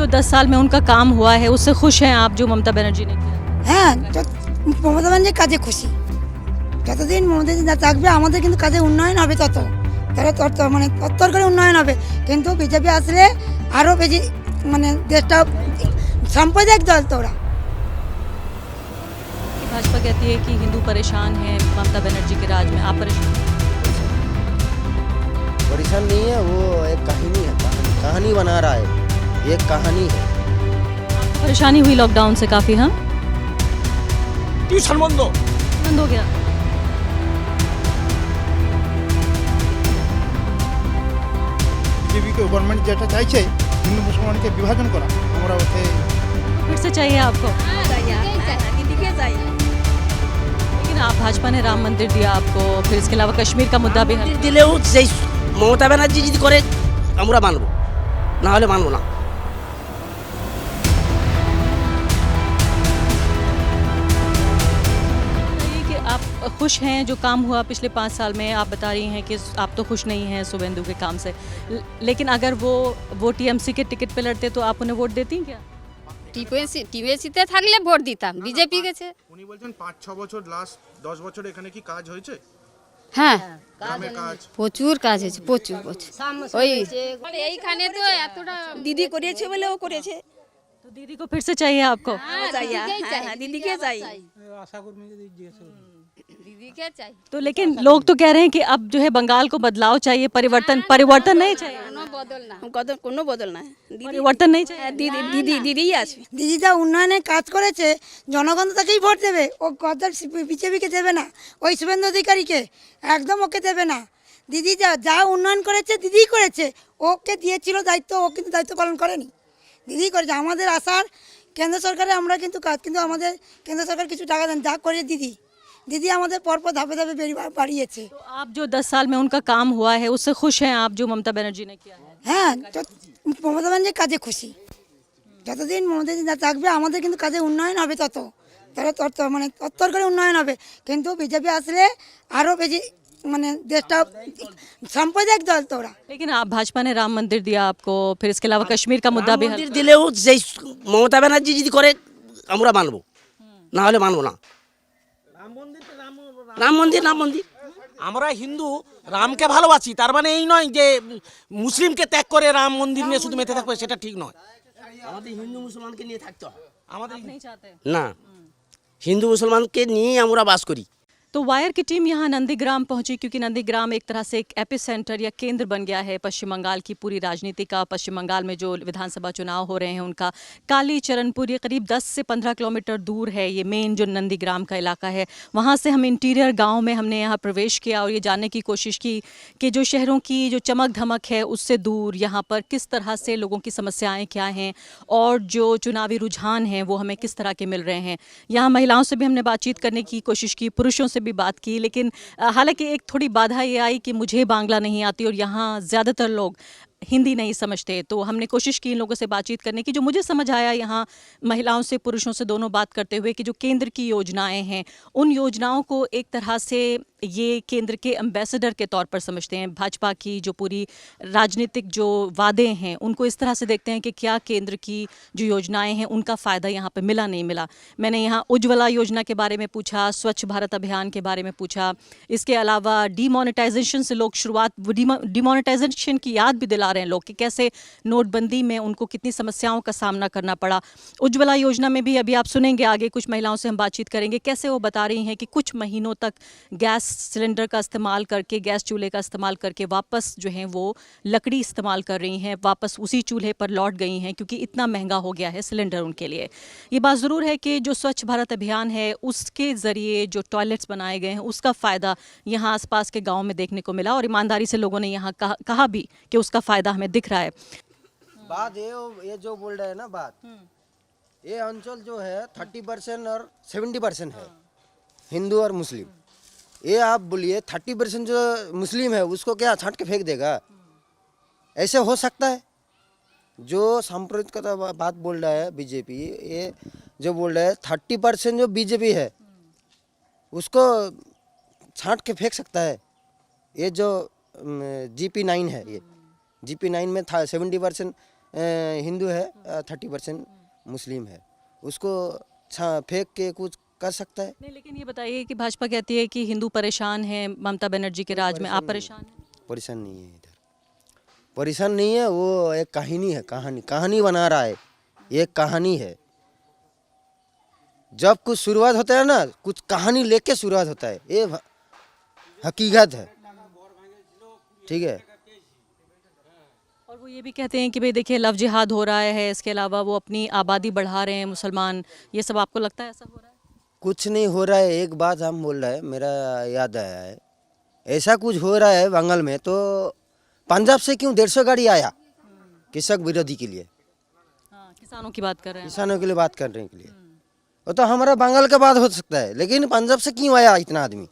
जो 10 साल में उनका काम हुआ है उससे खुश हैं आप, जो ममता बनर्जी ने किया? হ্যাঁ মমতা ব্যানার্জির কাজে খুশি। যতদিন মমতা না থাকবে আমাদের কিন্তু কাজে উন্নয়ন হবে, তত মানে তত্তর করে উন্নয়ন হবে। কিন্তু বিজেপি আসলে আরও বেশি মানে দেশটা সাম্প্রদায়িক দল তো ওরা। भाजपा कहती है कि हिंदू परेशान हैं ममता बनर्जी के राज में, आप परेशान? परेशान नहीं है, वो एक कहानी है, कहानी बना रहा है, ये एक कहानी है। परेशानी हुई लॉकडाउन से काफ़ी? हाँ, টিউশন বন্ধ। बंद हो गया। বিজেপিকে গভর্নমেন্ট যেটা চাইছে হিন্দু মুসলমানকে বিভাজন করা, আমরা ওতে फिर से चाहिए आपको? लेकिन आप भाजपा ने राम मंदिर दिया आपको, फिर इसके अलावा कश्मीर का मुद्दा भी हल। দিলেও সেই মমতা ব্যানার্জি যদি করে আমরা মানবো, না হলে মানবো না। बताइए कि आप खुश हैं जो काम हुआ पिछले 5 साल में? आप बता रही हैं कि आप तो खुश नहीं हैं शुभेंदु के काम से, लेकिन अगर वो टीएमसी के टिकट पे लड़ते तो आप उन्हें वोट देती क्या? টিএমসিতে থাকলে ভোট দিতাম, বিজেপি গেছে। উনি বলছেন 5-6 বছর লাস্ট 10 বছর এখানে কি কাজ হয়েছে? হ্যাঁ, গ্রামে কাজ প্রচুর কাজ হয়েছে, প্রচুর ওই এইখানে তো এতটা দিদি করেছে বলে ও করেছে। तो दीदी को फिर से चाहिए आपको? দিদিকে চাই। দিদিকে চাই। तो लेकिन लोग तो कह रहे हैं कि अब जो है बंगाल को बदलाव चाहिए, परिवर्तन नहीं चाहिए। কোনো বদল না। কোনো বদল নাই। परिवर्तन नहीं चाहिए। দিদিই আসবে। দিদি যা উন্নয়নের কাজ করেছে জনগণ তো তাকেই ভোট দেবে, ও কথা বিজেপিকে দেবে না, ওই শুভেন্দু অধিকারীকে একদম ওকে দেবে না। দিদি যা উন্নয়ন করেছে দিদিই করেছে, ওকে দিয়েছিল দায়িত্ব, ও কিন্তু দায়িত্ব পালন করেনি, দিদিই করেছে। আমাদের আশার কেন্দ্র সরকারে আমরা কিন্তু কাজ, কিন্তু আমাদের কেন্দ্র সরকার কিছু টাকা দেন, যা করে দিদি আমাদের পরপর ধাপে ধাপে বাড়িয়েছে। तो आप जो 10 साल में उनका काम हुआ है उससे खुश हैं आप, जो ममता बनर्जी ने किया है? হ্যাঁ মমতা ব্যানার্জির কাজে খুশি। যতদিন মমতা না থাকবে আমাদের কিন্তু কাজে উন্নয়ন হবে, তত মানে তত্তর করে উন্নয়ন হবে। কিন্তু বিজেপি আসলে আরও বেশি মানে দেশটা সাম্প্রদায়িক দল তো ওরা। लेकिन आप भाजपा ने राम मंदिर दिया आपको, फिर इसके अलावा कश्मीर का मुद्दा भी हल। মন্দির দিলেও সেই মমতা ব্যানার্জি যদি করে আমরা মানবো, না হলে মানবো না। রাম মন্দির আমরা হিন্দু রামকে ভালোবাসি, তার মানে এই নয় যে মুসলিমকে ত্যাগ করে রাম মন্দির নিয়ে শুধু মেতে থাকবে, সেটা ঠিক নয়। আমাদের হিন্দু মুসলমানকে নিয়ে থাকতে হয়, আমাদের नहीं चाहते। না, হিন্দু মুসলমানকে নিয়েই আমরা বাস করি। तो वायर की टीम यहाँ नंदीग्राम पहुंची, क्योंकि नंदीग्राम एक तरह से एक एपिसेंटर या केंद्र बन गया है पश्चिम बंगाल की पूरी राजनीति का। पश्चिम बंगाल में जो विधानसभा चुनाव हो रहे हैं उनका काली चरणपुर ये करीब 10 से 15 किलोमीटर दूर है, ये मेन जो नंदीग्राम का इलाका है। वहाँ से हम इंटीरियर गाँव में हमने यहाँ प्रवेश किया और ये जानने की कोशिश की कि जो शहरों की जो चमक धमक है उससे दूर यहाँ पर किस तरह से लोगों की समस्याएँ क्या हैं और जो चुनावी रुझान हैं वो हमें किस तरह के मिल रहे हैं। यहाँ महिलाओं से भी हमने बातचीत करने की कोशिश की, पुरुषों से भी बात की, लेकिन हालांकि एक थोड़ी बाधा ये आई कि मुझे बांग्ला नहीं आती और यहाँ ज़्यादातर लोग हिंदी नहीं समझते। तो हमने कोशिश की इन लोगों से बातचीत करने की। जो मुझे समझ आया यहाँ महिलाओं से पुरुषों से दोनों बात करते हुए कि जो केंद्र की योजनाएं हैं उन योजनाओं को एक तरह से ये केंद्र के एम्बेसडर के तौर पर समझते हैं। भाजपा की जो पूरी राजनीतिक जो वादे हैं उनको इस तरह से देखते हैं कि क्या केंद्र की जो योजनाएं हैं उनका फ़ायदा यहाँ पर मिला नहीं मिला। मैंने यहाँ उज्ज्वला योजना के बारे में पूछा, स्वच्छ भारत अभियान के बारे में पूछा, इसके अलावा डिमोनेटाइजेशन से लोग डिमोनेटाइजेशन की याद भी दिला रहे हैं लोग कि कैसे नोटबंदी में उनको कितनी समस्याओं का सामना करना पड़ा। उज्ज्वला योजना में भी अभी आप सुनेंगे आगे, कुछ महिलाओं से हम बातचीत करेंगे कैसे वो बता रही हैं कि कुछ महीनों तक गैस सिलेंडर का इस्तेमाल करके, गैस चूल्हे का इस्तेमाल करके वापस जो है वो लकड़ी इस्तेमाल कर रही हैं, वापस उसी चूल्हे पर लौट गई हैं क्योंकि इतना महंगा हो गया है सिलेंडर उनके लिए। ये बात ज़रूर है कि जो स्वच्छ भारत अभियान है उसके ज़रिए जो टॉयलेट्स बनाए गए हैं उसका फ़ायदा यहाँ आसपास के गाँव में देखने को मिला और ईमानदारी से लोगों ने यहाँ कहा भी कि उसका फ़ायदा हमें दिख रहा है। बात ये जो बोल रहे हैं ना बात, ये अंचल जो है 30% और 70% है हिंदू और मुस्लिम। ये आप बोलिए 30% जो मुस्लिम है उसको क्या छांट के फेंक देगा? ऐसे हो सकता है? जो सांप्रदायिकता बात बोल रहा है बीजेपी, ये जो बोल रहा है 30% जो बीजेपी है उसको छांट के फेंक सकता है? ये जो GP9 है, ये GP9 में था 70% हिंदू है, 30% मुस्लिम है, उसको फेंक के कुछ कर सकता है? नहीं, लेकिन ये बताइए कि भाजपा कहती है कि हिंदू परेशान है ममता बनर्जी के राज में, आप परेशान हैं? परेशान नहीं है, इधर परेशान नहीं है, वो एक कहानी है, कहानी बना रहा है, एक कहानी है। जब कुछ शुरुआत होता है ना, कुछ कहानी लेके शुरुआत होता है, ये हकीकत है, ठीक है। और वो ये भी कहते हैं कि भाई देखिए लव जिहाद हो रहा है, इसके अलावा वो अपनी आबादी बढ़ा रहे हैं मुसलमान, ये सब आपको लगता है ऐसा हो रहा है? कुछ नहीं हो रहा है, एक बात हम बोल रहे हैं, मेरा याद आया है, ऐसा कुछ हो रहा है बंगाल में, तो पंजाब से क्यों 150 गाड़ी आया कृषक विरोधी के लिए, हाँ, किसानों की बात कर रहे हैं। किसानों के लिए बात करने के लिए, वो तो हमारा बंगाल का बात हो सकता है, लेकिन पंजाब से क्यों आया इतना आदमी?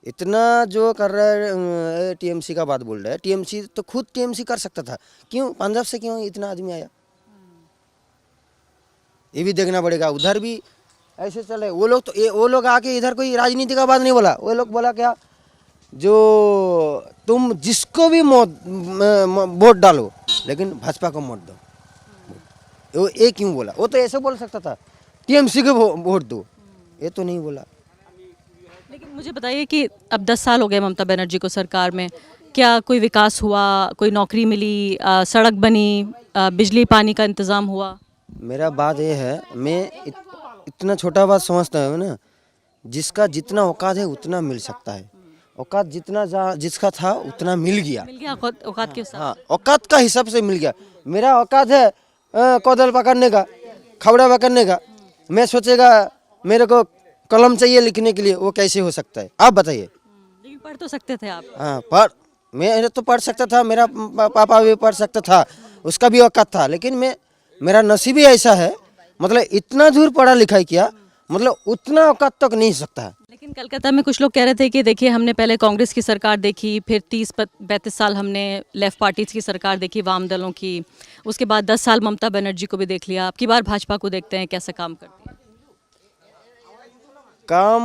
इतना जो कर रहा है, टीएमसी का बात बोल रहा है, टीएमसी तो खुद टीएमसी कर सकता था, क्यों पंजाब से क्यों इतना आदमी आया? ये भी देखना पड़ेगा। उधर भी ऐसे चले वो लोग, तो वो लोग आके इधर कोई राजनीति का बात नहीं बोला, वो लोग बोला क्या, जो तुम जिसको भी वोट डालो लेकिन भाजपा को मत दो, वो ये क्यों बोला? वो तो ऐसे बोल सकता था टीएमसी को वोट दो, ये तो नहीं बोला। लेकिन मुझे बताइए कि अब 10 साल हो गए ममता बनर्जी को सरकार में, क्या कोई विकास हुआ, कोई नौकरी मिली, सड़क बनी, बिजली पानी का इंतज़ाम हुआ? मेरा बात ये है, मैं इतना छोटा बात समझता हूँ ना, जिसका जितना औकात है उतना मिल सकता है, औकात जितना जिसका था उतना मिल गया, औकात के हिसाब हाँ औकात का हिसाब से मिल गया। मेरा औकात है कोदल पकड़ने का, खबड़ा पकड़ने का, मैं सोचेगा मेरे को कलम चाहिए लिखने के लिए, वो कैसे हो सकता है? आप बताइए। लेकिन पढ़ तो सकते थे आप। हाँ मैं तो पढ़ सकता था, मेरा पापा भी पढ़ सकता था, उसका भी औकात था, लेकिन मेरा नसीब ही ऐसा है, मतलब इतना दूर पढ़ा लिखाई किया, मतलब उतना औकात तक नहीं सकता है। लेकिन कलकत्ता में कुछ लोग कह रहे थे कि देखिए हमने पहले कांग्रेस की सरकार देखी, फिर 30-32 साल हमने लेफ्ट पार्टीज की सरकार देखी, वाम दलों की, उसके बाद 10 साल ममता बनर्जी को भी देख लिया, अब की बार भाजपा को देखते हैं कैसा काम करती है। काम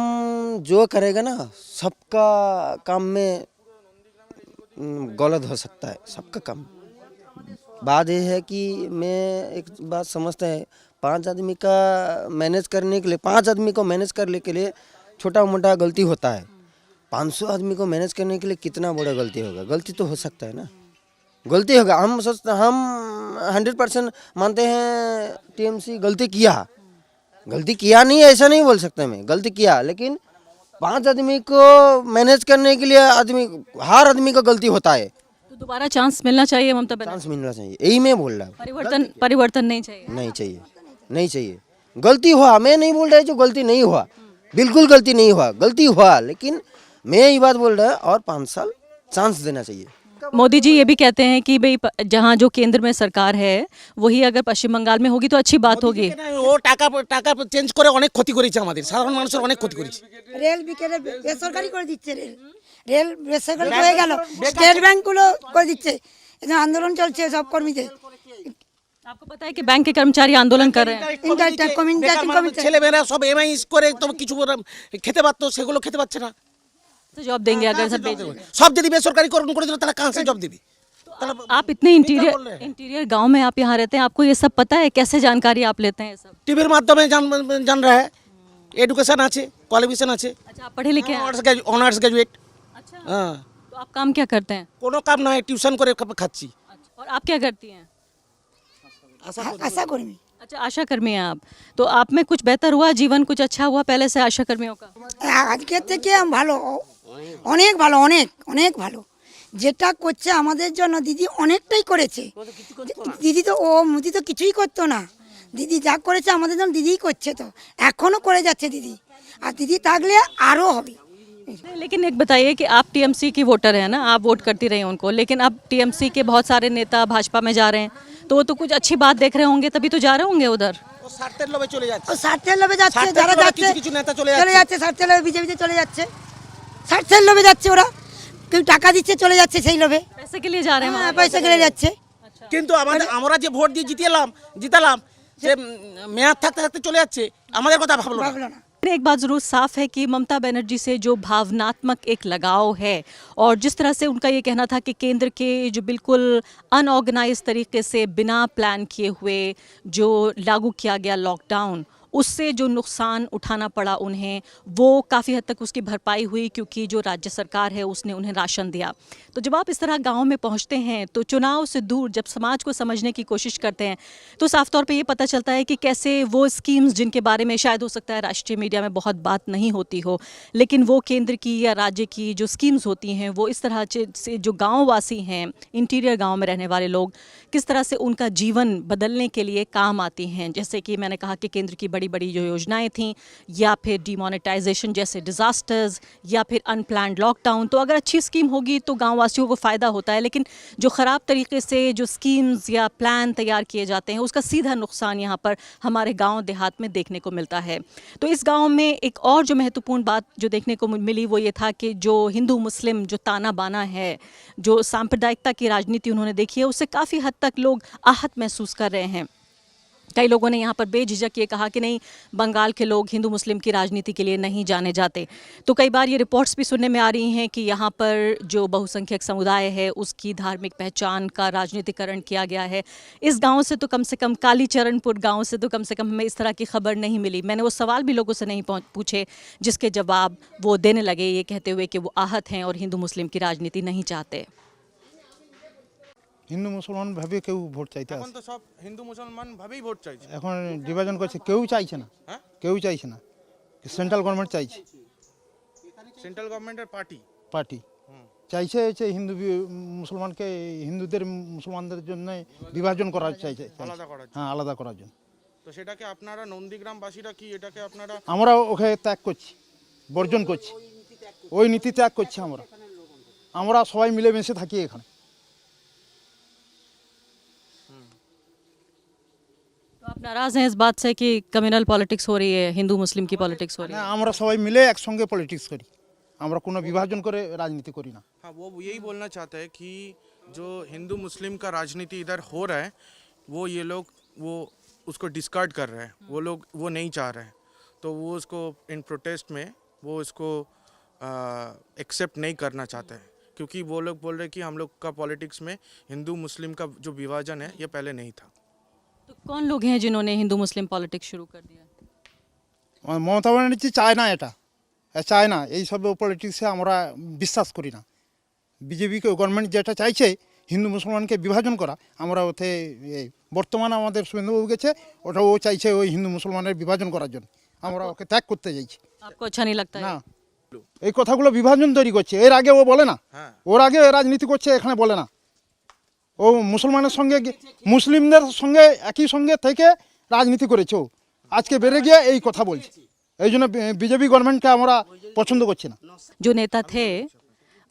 जो करेगा ना, सबका काम में गलत हो सकता है, सबका काम। बात यह है कि मैं एक बात समझता है, 5 आदमी का मैनेज करने के लिए, 5 आदमी को मैनेज करने के लिए छोटा मोटा गलती होता है, 500 आदमी को मैनेज करने के लिए कितना बड़ा गलती होगा? गलती तो हो सकता है ना, गलती होगा। हम 100% मानते हैं टीएमसी गलती किया नहीं, ऐसा नहीं बोल सकता मैं, गलती किया, लेकिन 5 आदमी को मैनेज करने के लिए हर आदमी को गलती होता है, तो दोबारा चांस मिलना चाहिए ममता बनर्जी, चांस मिलना चाहिए, यही मैं बोल रहा हूँ। परिवर्तन नहीं चाहिए। नहीं चाहिए। गलती हुआ, मैं नहीं बोल रहा जो गलती नहीं हुआ, बिल्कुल गलती नहीं हुआ, गलती हुआ, लेकिन मैं ये बात बोल रहा हूँ और 5 साल चांस देना चाहिए। मोदी जी ये भी कहते हैं कि भाई जहाँ जो केंद्र में सरकार है वही अगर पश्चिम बंगाल में होगी तो अच्छी बात होगी। ও টাকা চেঞ্জ করে অনেক ক্ষতি করেছে, আমাদের সাধারণ মানুষের অনেক ক্ষতি করেছে। রেল বিকেলে বেসরকারি করে দিচ্ছে, রেল বেসরকারি হয়ে গেল, স্টেট ব্যাংকগুলো করে দিচ্ছে, এখানে আন্দোলন চলছে সব কর্মীদের। आपको पता है कि बैंक के कर्मचारी आंदोलन कर रहे हैं। ছেলেমেয়েরা সব এমআইএস করে তো কিছু খেতে পারতো, সেগুলো খেতে পাচ্ছে না। तो जॉब देंगे अगर सब बेच देंगे। সব যদি বেসরকারিকরণ করে দিল তাহলে কাহাं से জব দিবে? आप इतने इंटीरियर गांव में आप यहाँ रहते हैं, आपको ये सब पता है? कैसे जानकारी आप लेते हैं ये सब? টিভির মাধ্যমে জান रहा है, এডুকেশন আছে, কোয়ালিফিকেশন আছে, अच्छा, आप पढ़े लिखे हैं? Honours graduate. अच्छा, तो आप काम क्या करते हैं? কোনো কাম নয়, টিউশন করে খাচ্ছি। और आप क्या करती हैं? আশা কর্মী। अच्छा, आशा कर्मी हैं आप। तो आप में कुछ बेहतर हुआ, जीवन कुछ अच्छा हुआ पहले से आशा कर्मियों का? আজকের থেকে ভালো, অনেক ভালো, অনেক অনেক ভালো। যেটা করছে আমাদের জন্য দিদি অনেকটাই করেছে। দিদি তো মোদি তো কিছুই করতো না, দিদি যা করেছে আমাদের জন্য দিদিই করছে, তো এখনো করে যাচ্ছে দিদি, আর দিদি থাকলে আরও হবে। लेकिन एक बताइए कि आप टीएमसी की वोटर हैं ना, आप वोट करती रही उनको, लेकिन अब टीएमसी के बहुत सारे नेता भाजपा में जा रहे हैं, तो वो तो कुछ अच्छी बात देख रहे होंगे तभी तो जा रहे होंगे उधर। ও স্বার্থের লোভে চলে যাচ্ছে। ও স্বার্থের লোভে যাচ্ছে, স্বার্থের যারা লোভে যাচ্ছে কিছু নেতা চলে চলে যাচ্ছে, স্বার্থের লোভে বিজেপিতে চলে যাচ্ছে, স্বার্থের লোভে যাচ্ছে ওরা, কেউ টাকা দিচ্ছে চলে যাচ্ছে সেই লোভে, पैसे के लिए जा रहे हैं वहाँ। পয়সা কেড়ে যাচ্ছে। কিন্তু আমরা যে ভোট দিয়ে জিতালাম সে মেয়াদ থাকতে থাকতে চলে যাচ্ছে, আমাদের কথা ভাবলো না। ভাবলো না। लेकिन एक बात ज़रूर साफ है कि ममता बनर्जी से जो भावनात्मक एक लगाव है और जिस तरह से उनका ये कहना था कि केंद्र के जो बिल्कुल अनऑर्गेनाइज तरीके से बिना प्लान किए हुए जो लागू किया गया लॉकडाउन, उससे जो नुकसान उठाना पड़ा उन्हें, वो काफ़ी हद तक उसकी भरपाई हुई क्योंकि जो राज्य सरकार है उसने उन्हें राशन दिया। तो जब आप इस तरह गांव में पहुंचते हैं तो चुनाव से दूर जब समाज को समझने की कोशिश करते हैं तो साफ तौर पे ये पता चलता है कि कैसे वो स्कीम्स जिनके बारे में शायद हो सकता है राष्ट्रीय मीडिया में बहुत बात नहीं होती हो, लेकिन वो केंद्र की या राज्य की जो स्कीम्स होती हैं वो इस तरह से जो गाँववासी हैं, इंटीरियर गाँव में रहने वाले लोग, किस तरह से उनका जीवन बदलने के लिए काम आती हैं। जैसे कि मैंने कहा कि केंद्र की बड़ी बड़ी जो योजनाएं थीं, या फिर डिमोनेटाइजेशन जैसे डिज़ास्टर्स, या फिर अनप्लान्ड लॉकडाउन। तो अगर अच्छी स्कीम होगी तो गाँव वासियों को फ़ायदा होता है, लेकिन जो ख़राब तरीके से जो स्कीम्स या प्लान तैयार किए जाते हैं उसका सीधा नुकसान यहाँ पर हमारे गाँव देहात में देखने को मिलता है। तो इस गाँव में एक और जो महत्वपूर्ण बात जो देखने को मिली वो ये था कि जो हिंदू मुस्लिम जो ताना बाना है, जो सांप्रदायिकता की राजनीति उन्होंने देखी है, उससे काफ़ी हद तक लोग आहत महसूस कर रहे हैं। कई लोगों ने यहाँ पर बेझिझक ये कहा कि नहीं, बंगाल के लोग हिंदू मुस्लिम की राजनीति के लिए नहीं जाने जाते। तो कई बार ये रिपोर्ट्स भी सुनने में आ रही हैं कि यहाँ पर जो बहुसंख्यक समुदाय है उसकी धार्मिक पहचान का राजनीतिकरण किया गया है। इस गांव से तो कम से कम, कालीचरणपुर गांव से तो कम से कम हमें इस तरह की खबर नहीं मिली। मैंने वो सवाल भी लोगों से नहीं पूछे जिसके जवाब वो देने लगे ये कहते हुए कि वो आहत हैं और हिंदू मुस्लिम की राजनीति नहीं चाहते। হিন্দু মুসলমান ভাবে কেউ ভোট চাইতে এখন আসে, তো সব হিন্দু মুসলমান ভাবেই ভোট চাইছে। এখন ডিভাইজন করছে, কেউ চাইছে না, হ্যাঁ কেউ চাইছে না। সেন্ট্রাল গভর্নমেন্ট চাইছে, সেন্ট্রাল গভর্নমেন্টের পার্টি পার্টি চাইছে যে মুসলমানকে, হিন্দুদের মুসলমানদের জন্য বিভাজন করার চাইছে, আলাদা করার জন্য। হ্যাঁ আলাদা করার জন্য। তো সেটাকে আপনারা নন্দীগ্রামবাসীরা কি এটাকে আপনারা আমরা ওকে ত্যাগ করছি, বর্জন করছি, ওই নীতি ত্যাগ করছি। আমরা সবাই মিলেমিশে থাকি এখানে। तो आप नाराज़ हैं इस बात से कि कम्युनल पॉलिटिक्स हो रही है, हिंदू मुस्लिम की पॉलिटिक्स हो रही না, है? আমরা সবাই মিলে একসঙ্গে পলিটিক্স করি, আমরা কোনো বিভাজন করে রাজনীতি করি না। हाँ वो यही बोलना चाहता है कि जो हिंदू मुस्लिम का राजनीति इधर हो रहा है वो ये लोग वो उसको डिस्कार्ड कर रहे हैं, वो लोग वो नहीं चाह रहे हैं। तो वो उसको इन प्रोटेस्ट में वो इसको एक्सेप्ट नहीं करना चाहते हैं, क्योंकि वो लोग बोल रहे हैं कि हम लोग का पॉलिटिक्स में हिंदू मुस्लिम का जो विभाजन है ये पहले नहीं था। तो कौन लोग हैं जिन्होंने हिंदू मुस्लिम पॉलिटिक्स शुरू कर दिया? মমতা ব্যানার্জি চায় না, এটা চায় না, এইসব পলিটিক্সে আমরা বিশ্বাস করি না। বিজেপি গভর্নমেন্ট যেটা চাইছে হিন্দু মুসলমানকে বিভাজন করা, আমরা ওতে বর্তমানে আমাদের শুভেন্দুবাবু গেছে, ওটা ও চাইছে ওই হিন্দু মুসলমানের বিভাজন করার জন্য, আমরা ওকে ত্যাগ করতে চাইছি। आपको अच्छा नहीं लगता না, है? এই কথাগুলো বিভাজন তৈরি করছে। এর আগে ও বলে না, হ্যাঁ ওর আগে রাজনীতি করছে, এখানে বলে না। ও মুসলমানের সঙ্গে মুসলিমদের সঙ্গে একই সঙ্গে থেকে রাজনীতি করেছে। ও আজকে বেড়ে গিয়ে এই কথা বলছে, এই জন্য বিজেপি গভর্নমেন্টকে আমরা পছন্দ করছি না। जो नेता थे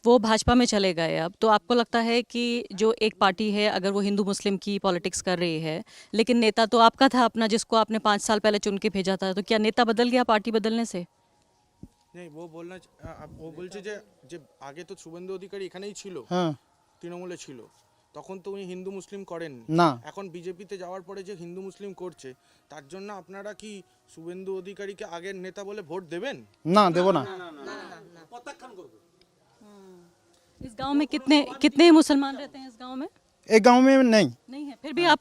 वो भाजपा में चले गए अब, तो आपको लगता है कि जो एक पार्टी है अगर वो हिंदू मुस्लिम की पॉलिटिक्स कर रही है, लेकिन नेता तो आपका था अपना जिसको आपने 5 साल पहले चुन के भेजा था, तो क्या नेता बदल गया पार्टी बदलने से? नहीं वो बोलना वो বলছে যে যে আগে তো শুভেন্দু অধিকারী এখানেই ছিল, হ্যাঁ তৃণমূলে ছিল, তখন তো উনি হিন্দু মুসলিম করেন না, এখন বিজেপিতে যাওয়ার পরে যে হিন্দু মুসলিম করছে তার জন্য আপনারা কি শুভেন্দু অধিকারীকে আগের নেতা বলে ভোট দেবেন? না দেব না। इस गांव में कितने मुसलमान रहते हैं इस गांव में? এই गांव में नहीं, नहीं है, फिर भी आप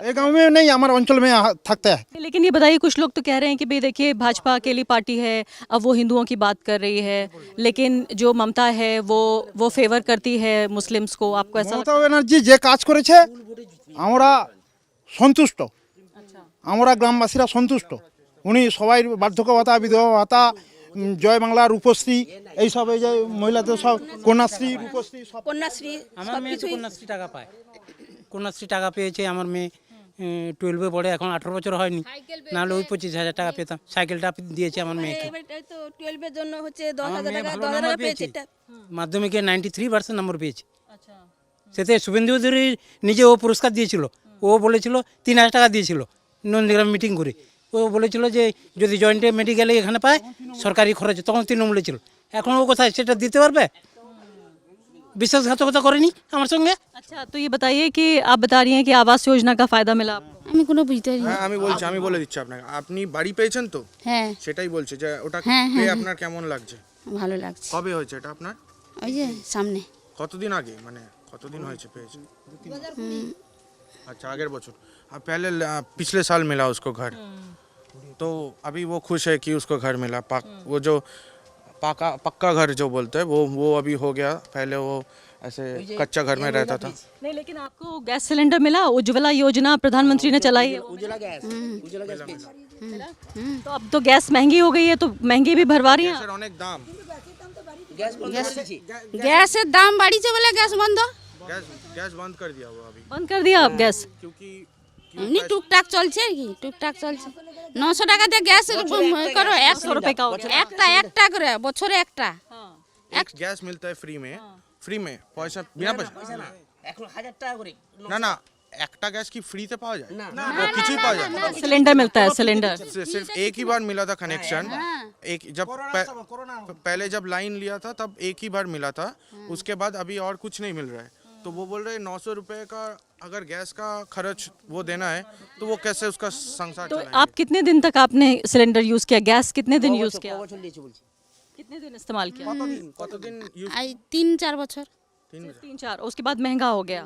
এই गांव में नहीं, हमारे अंचल में थकता है। लेकिन ये बताइए, कुछ लोग तो कह रहे हैं कि भाई देखिए भाजपा अकेली पार्टी है, अब वो हिंदुओं की बात कर रही है, लेकिन जो ममता है वो फेवर करती है मुस्लिम्स को। आपको ऐसा মমতা ব্যানার্জি যে কাজ করেছে আমরা সন্তুষ্ট, আমরা গ্রামবাসীরা সন্তুষ্ট। উনি সবাই বার্ধক্য ভাতা, বিধবা ভাতা, জয় বাংলা, রূপশ্রী, এইসব, এই যে মহিলাদের সব কন্যাশ্রী, রূপশ্রী সব। কন্যাশ্রী আমার মেয়ে তো কন্যাশ্রী টাকা পায়, কন্যাশ্রী টাকা পেয়েছে। আমার মেয়ে 12-এ পড়ে, এখন 18 বছর হয়নি, নাহলে ওই 25,000 টাকা পেতাম। সাইকেলটা দিয়েছে আমার মেয়েকে। এবারে তো 12 এর জন্য হচ্ছে আমার 10,000 মেয়ে টাকা, ভালো 10,000 নাম্বার টাকা পেয়েছে। পেয়েছে, মাধ্যমিকে 93% নম্বর পেয়েছে। সেতে শুভেন্দু অধিকারী নিজে ও পুরস্কার দিয়েছিল, ও বলেছিল 3,000 টাকা দিয়েছিল নন্দীগ্রাম মিটিং করে। ও বলেছিল যে যদি জয়েন্টে মেডিকেলে এখানে পায় সরকারি খরচে, তখন তৃণমূলে ছিল। এখন ও কোথায় সেটা দিতে পারবে? বিশ্বাসঘাতকতা করেনি আমার সঙ্গে। अच्छा, तो ये बताइए कि आप बता रही हैं कि आवास योजना का फ़ायदा मिला आपको? আমি কোনো বুঝতে পারি না। হ্যাঁ আমি বলে দিচ্ছি আপনাকে, আপনি বাড়ি পেয়েছেন তো, হ্যাঁ সেটাই বলছে যে ওটা হ্যাঁ, পেয়ে হ্যাঁ, আপনার কেমন লাগছে? ভালো লাগছে। কবে হয়েছে এটা আপনার? ওই যে সামনে কতদিন আগে, মানে কতদিন হয়েছে পেয়েছেন? अच्छा আগের বছর। अब पहले पिछले साल मिला उसको घर, तो अभी वो खुश है कि उसको घर मिला। वो जो पक्का घर जो बोलते हैं वो अभी हो गया। पहले वो ऐसे कच्चा घर में रहता था। नहीं, लेकिन आपको गैस सिलेंडर मिला? उज्ज्वला योजना प्रधानमंत्री ने चलाई है, उज्ज्वला गैस तो अब तो गैस महंगी हो गई है, तो महंगी भी भरवा रही हैं आप? গ্যাসের অনেক দাম। গ্যাসের দাম বাড়িছে বলে গ্যাস বন্ধ। गैस बंद कर दिया वो अभी, बंद कर दिया आप गैस? क्योंकि এমনি টুকটাক চলছে আর কি, টুকটাক চলছে। 900 টাকা দিয়ে গ্যাস করো, 100 रुपए का हो गया। একটা করে বছরে একটা। एक गैस मिलता है फ्री में पैसा बिना पैसा এখন 1000 টাকা করে না না, একটা গ্যাস কি ফ্রিতে পাওয়া যায়? वो কিছুই পাওয়া যায় না। सिलेंडर मिलता है, सिलेंडर। सिर्फ एक ही बार मिला था कनेक्शन। एक जब पहले जब लाइन लिया था तब एक ही बार मिला था, उसके बाद अभी और कुछ नहीं मिल रहा है। तो वो बोल रहे हैं 900 रुपए का अगर गैस का खर्च वो देना है तो वो कैसे उसका संसार तो चलाएंगे? आप कितने दिन तक आपने सिलेंडर यूज किया? गैस कितने दिन यूज किया? বছর দিয়েছে বলছি। कितने दिन इस्तेमाल किया? কতদিন use? এই 3-4 বছর। 3-4। उसके बाद महंगा हो गया,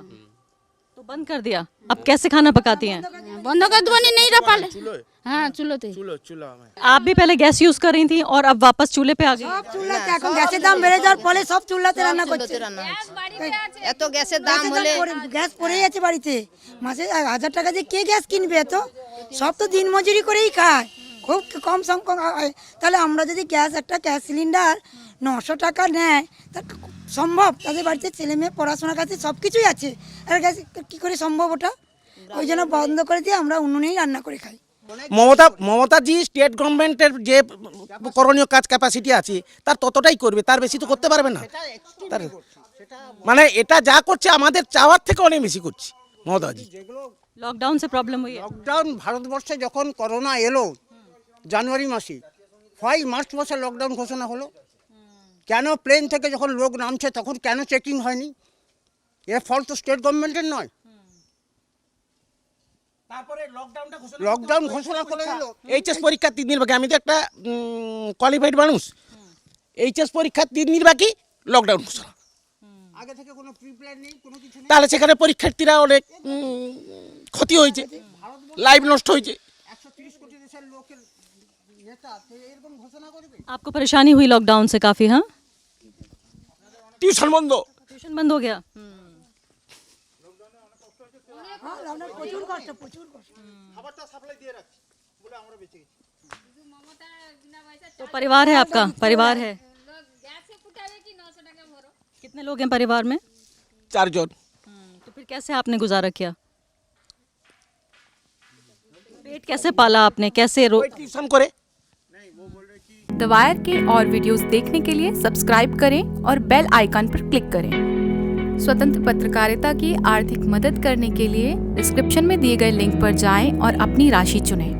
तो बंद कर दिया। अब कैसे खाना पकाती हैं? বন্ধ করে দেবো नहीं रह पाले। चूल्हे হ্যাঁ চুলোতে। चूल्हा में आप भी पहले गैस यूज कर रही थी और अब वापस चूल्हे पे आ गई? সব চুল্লাতে এখন গ্যাসের দাম বেড়ে যাওয়ার ফলে সব চুল্লাতে রান্না করছে। এত গ্যাসের দাম হলে গ্যাস পড়েই আছে বাড়িতে, মাসে 1000 টাকা দিয়ে কে গ্যাস কিনবে? এত সব তো দিন মজুরি করেই খায়, খুব কম সংখ্যক হয়। তাহলে আমরা যদি একটা গ্যাস সিলিন্ডার 900 টাকা নেয়, তা সম্ভব? তাদের বাড়িতে ছেলে মেয়ে পড়াশোনা কাছে সব কিছুই আছে, আর গ্যাস কী করে সম্ভব ওটা? ওই জন্য বন্ধ করে দিয়ে আমরা উনুনেই রান্না করে খাই। মমতাজি স্টেট গভর্নমেন্টের যে করণীয় কাজ ক্যাপাসিটি আছে তার ততটাই করবে, তার বেশি তো করতে পারবে না। তার মানে এটা যা করছে আমাদের চাওয়ার থেকে অনেক বেশি করছে মমতাজি। लॉकडाउन से प्रॉब्लम हुई है? লকডাউন ভারতবর্ষে যখন করোনা এলো জানুয়ারি মাসে, 5 মার্চ মাসে লকডাউন ঘোষণা হলো। কেন প্লেন থেকে যখন লোক নামছে তখন কেন চেকিং হয়নি? এর ফল তো স্টেট গভর্নমেন্টের নয়। তারপরে লকডাউন ঘোষণা করে দিল। এইচএস পরীক্ষা 3 দিন বাকি। আমি তো একটা কোয়ালিফাইড মানুষ, এইচএস পরীক্ষা 3 দিন বাকি, লকডাউন ঘোষণা। আগে থেকে কোনো প্রি প্ল্যান নেই, কোনো কিছু নেই। তাহলে সেখানে পরীক্ষার্থীরা অনেক ক্ষতি হয়েছে, লাইফ নষ্ট হয়েছে। 130 কোটি দেশের লোকের নেতা এরকম ঘোষণা করবে? आपको परेशानी हुई लॉकडाउन से काफी? हाँ, টিউশন বন্ধ, ट्यूशन बंद हो गया। প্রচুর কষ্ট, প্রচুর কষ্ট। तो परिवार है आपका? परिवार है? कितने लोग हैं परिवार में? 4 জন। तो फिर कैसे आपने गुजारा किया? पेट कैसे पाला आपने? कैसे টিউশন করে। द वायर के और वीडियोस देखने के लिए सब्सक्राइब करें और बेल आइकन पर क्लिक करें। स्वतंत्र पत्रकारिता की आर्थिक मदद करने के लिए डिस्क्रिप्शन में दिए गए लिंक पर जाएं और अपनी राशि चुनें।